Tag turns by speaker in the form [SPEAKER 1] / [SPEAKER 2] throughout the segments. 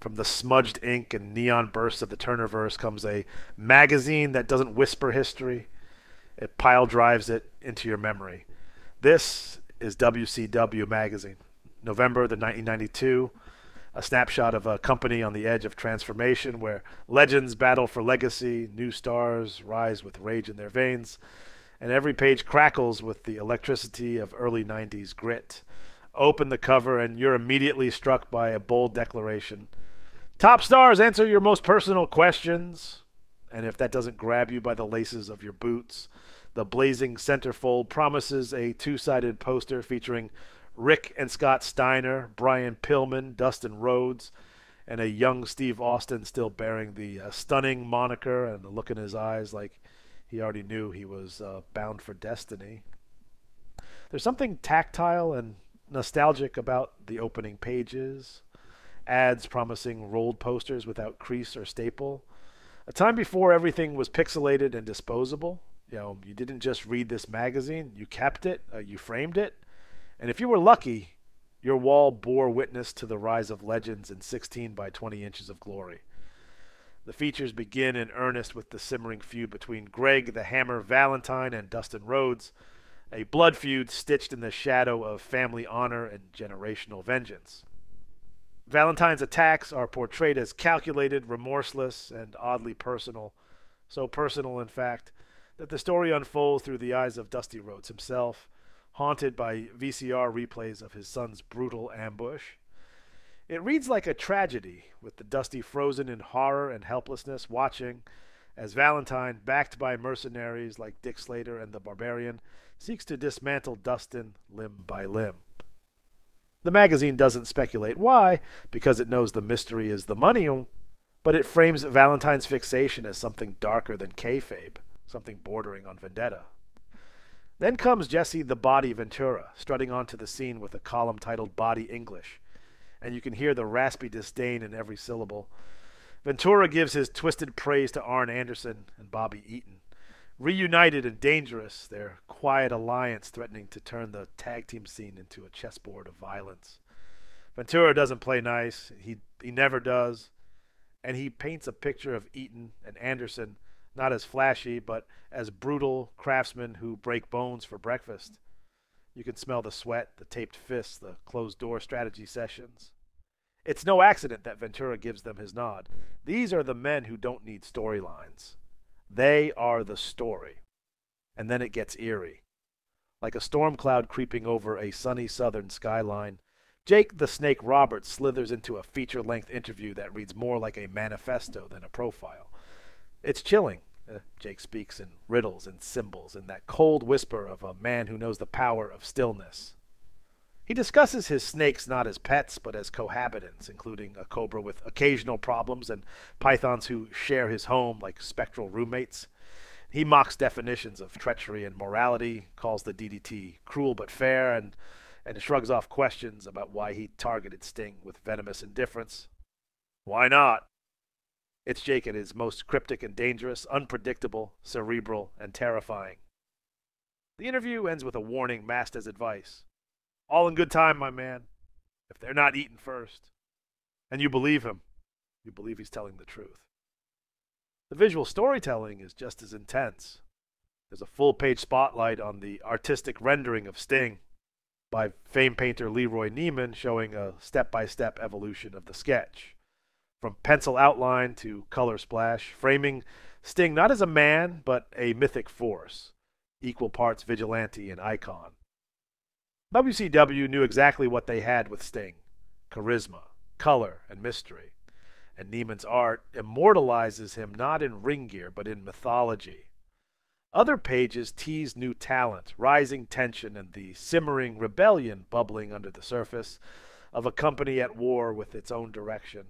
[SPEAKER 1] From the smudged ink and neon bursts of the Turnerverse comes a magazine that doesn't whisper history. It pile drives it into your memory. This is WCW Magazine, November the 1992, a snapshot of a company on the edge of transformation where legends battle for legacy, new stars rise with rage in their veins, and every page crackles with the electricity of early 90s grit. Open the cover and you're immediately struck by a bold declaration. Top stars answer your most personal questions. And if that doesn't grab you by the laces of your boots, the blazing centerfold promises a two-sided poster featuring Rick and Scott Steiner, Brian Pillman, Dustin Rhodes, and a young Steve Austin still bearing the stunning moniker and the look in his eyes like he already knew he was bound for destiny. There's something tactile and nostalgic about the opening pages, ads promising rolled posters without crease or staple. A time before everything was pixelated and disposable. You didn't just read this magazine, you kept it, you framed it, and if you were lucky, your wall bore witness to the rise of legends in 16 by 20 inches of glory. The features begin in earnest with the simmering feud between Greg the Hammer Valentine and Dustin Rhodes, a blood feud stitched in the shadow of family honor and generational vengeance. Valentine's attacks are portrayed as calculated, remorseless, and oddly personal. So personal, in fact, that the story unfolds through the eyes of Dusty Rhodes himself, haunted by VCR replays of his son's brutal ambush. It reads like a tragedy, with the Dusty frozen in horror and helplessness, watching as Valentine, backed by mercenaries like Dick Slater and the Barbarian, seeks to dismantle Dustin limb by limb. The magazine doesn't speculate why, because it knows the mystery is the money, but it frames Valentine's fixation as something darker than kayfabe, something bordering on vendetta. Then comes Jesse the Body Ventura, strutting onto the scene with a column titled Body English, and you can hear the raspy disdain in every syllable. Ventura gives his twisted praise to Arn Anderson and Bobby Eaton. Reunited and dangerous, their quiet alliance threatening to turn the tag team scene into a chessboard of violence. Ventura doesn't play nice, he never does, and he paints a picture of Eaton and Anderson not as flashy, but as brutal craftsmen who break bones for breakfast. You can smell the sweat, the taped fists, the closed-door strategy sessions. It's no accident that Ventura gives them his nod. These are the men who don't need storylines. They are the story. And then it gets eerie. Like a storm cloud creeping over a sunny southern skyline, Jake the Snake Roberts slithers into a feature-length interview that reads more like a manifesto than a profile. It's chilling. Jake speaks in riddles and symbols, in that cold whisper of a man who knows the power of stillness. He discusses his snakes not as pets, but as cohabitants, including a cobra with occasional problems and pythons who share his home like spectral roommates. He mocks definitions of treachery and morality, calls the DDT cruel but fair, and shrugs off questions about why he targeted Sting with venomous indifference. Why not? It's Jake at his most cryptic and dangerous, unpredictable, cerebral, and terrifying. The interview ends with a warning masked as advice. All in good time, my man, if they're not eaten first. And you believe him. You believe he's telling the truth. The visual storytelling is just as intense. There's a full-page spotlight on the artistic rendering of Sting by famed painter Leroy Neiman, showing a step-by-step evolution of the sketch. From pencil outline to color splash, framing Sting not as a man, but a mythic force, equal parts vigilante and icon. WCW knew exactly what they had with Sting: charisma, color, and mystery. And Neiman's art immortalizes him not in ring gear, but in mythology. Other pages tease new talent, rising tension, and the simmering rebellion bubbling under the surface of a company at war with its own direction.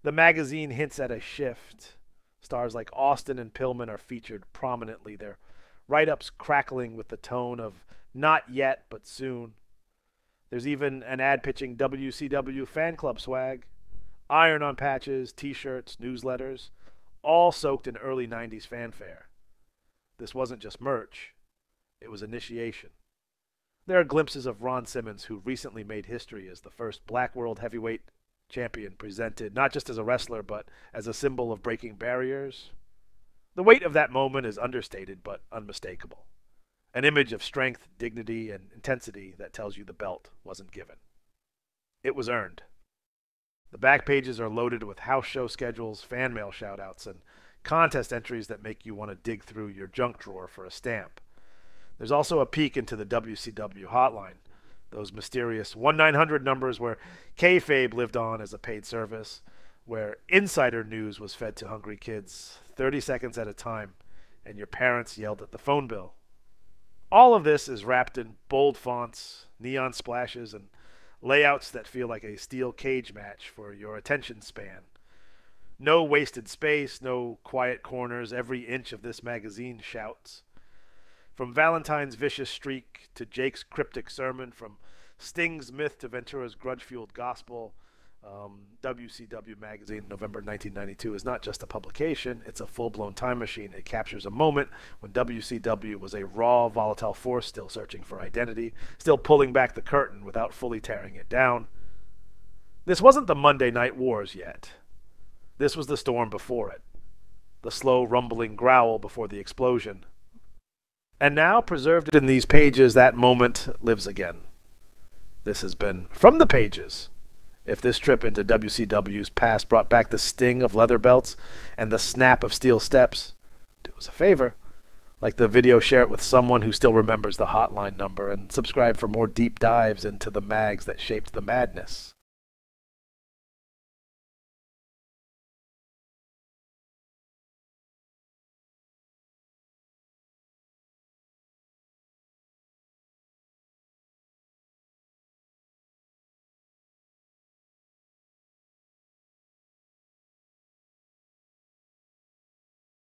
[SPEAKER 1] The magazine hints at a shift. Stars like Austin and Pillman are featured prominently, their write-ups crackling with the tone of not yet, but soon. There's even an ad pitching WCW fan club swag. Iron-on patches, t-shirts, newsletters, all soaked in early 90s fanfare. This wasn't just merch. It was initiation. There are glimpses of Ron Simmons, who recently made history as the first Black World Heavyweight champion presented not just as a wrestler, but as a symbol of breaking barriers. The weight of that moment is understated but unmistakable. An image of strength, dignity, and intensity that tells you the belt wasn't given. It was earned. The back pages are loaded with house show schedules, fan mail shoutouts, and contest entries that make you want to dig through your junk drawer for a stamp. There's also a peek into the WCW hotline, those mysterious 1-900 numbers where kayfabe lived on as a paid service, where insider news was fed to hungry kids 30 seconds at a time, and your parents yelled at the phone bill. All of this is wrapped in bold fonts, neon splashes, and layouts that feel like a steel cage match for your attention span. No wasted space, no quiet corners. Every inch of this magazine shouts. From Valentine's vicious streak to Jake's cryptic sermon, from Sting's myth to Ventura's grudge-fueled gospel, WCW Magazine, November 1992, is not just a publication, it's a full-blown time machine. It captures a moment when WCW was a raw, volatile force, still searching for identity, still pulling back the curtain without fully tearing it down. This wasn't the Monday Night Wars yet. This was the storm before it, the slow, rumbling growl before the explosion. And now, preserved in these pages, that moment lives again. This has been From the Pages. If this trip into WCW's past brought back the sting of leather belts and the snap of steel steps, do us a favor. Like the video, share it with someone who still remembers the hotline number, and subscribe for more deep dives into the mags that shaped the madness.